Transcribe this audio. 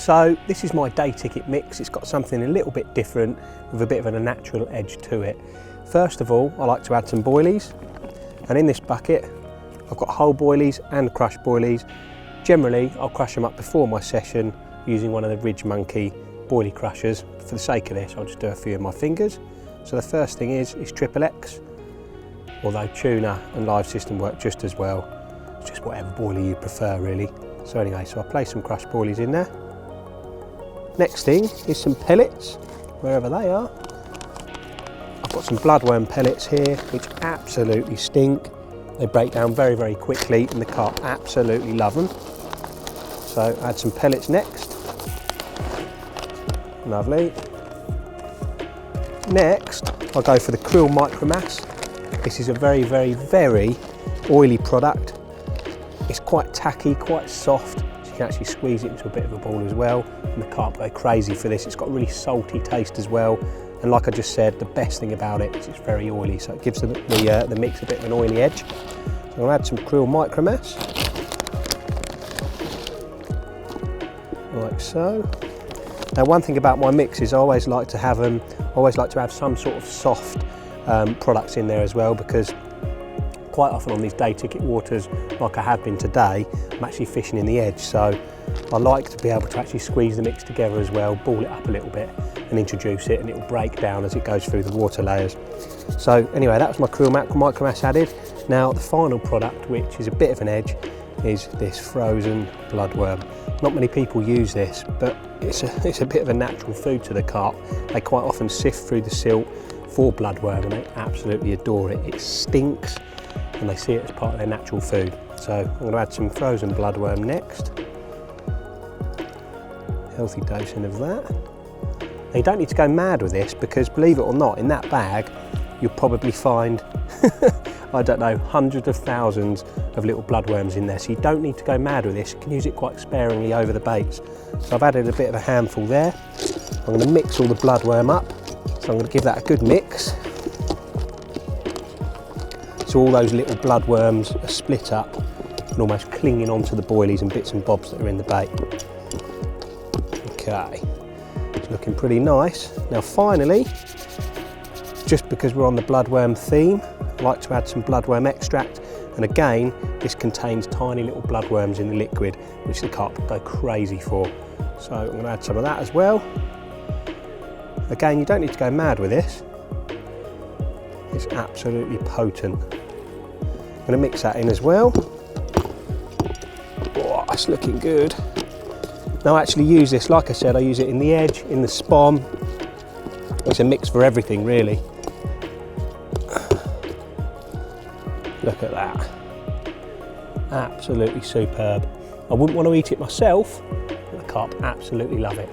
So this is my day ticket mix. It's got something a little bit different with a bit of a natural edge to it. First of all, I like to add some boilies, and in this bucket I've got whole boilies and crushed boilies. Generally I'll crush them up before my session using one of the Ridge Monkey boilie crushers. For the sake of this, I'll just do a few with my fingers. So the first thing is XXX, although tuna and live system work just as well. It's just whatever boilie you prefer really. So anyway, so I place some crushed boilies in there. Next thing is some pellets, wherever they are. I've got some bloodworm pellets here, which absolutely stink. They break down very, very quickly and the carp absolutely love them. So add some pellets next. Lovely. Next, I'll go for the krill micromass. This is a very, very, very oily product. It's quite tacky, quite soft, so you can actually squeeze it into a bit of a ball as well. And the carp go crazy for this. It's got a really salty taste as well. And like I just said, the best thing about it is it's very oily, so it gives the mix a bit of an oily edge. So I'll add some krill micromass, like so. Now, one thing about my mix is I always like to have some sort of soft products in there as well, because quite often on these day ticket waters, like I have been today, I'm actually fishing in the edge, so I like to be able to actually squeeze the mix together as well, ball it up a little bit and introduce it, and it will break down as it goes through the water layers. So anyway, that was my krill micromass added. Now the final product, which is a bit of an edge, is this frozen bloodworm. Not many people use this, but it's a bit of a natural food to the carp. They quite often sift through the silt for bloodworm and they absolutely adore it. It stinks and they see it as part of their natural food. So I'm going to add some frozen bloodworm next. Healthy dosing of that. Now you don't need to go mad with this, because believe it or not, in that bag you'll probably find I don't know, hundreds of thousands of little bloodworms in there, so you don't need to go mad with this. You can use it quite sparingly over the baits. So I've added a bit of a handful there. I'm going to mix all the bloodworm up, so I'm going to give that a good mix. So all those little bloodworms are split up and almost clinging onto the boilies and bits and bobs that are in the bait. Okay, it's looking pretty nice. Now finally, just because we're on the bloodworm theme, I like to add some bloodworm extract, and again this contains tiny little bloodworms in the liquid, which the carp go crazy for. So I'm going to add some of that as well. Again, you don't need to go mad with this. It's absolutely potent. I'm going to mix that in as well. Oh, it's looking good. Now I actually use this, like I said, I use it in the edge, in the spom. It's a mix for everything really. Look at that, absolutely superb. I wouldn't want to eat it myself, but the carp absolutely love it.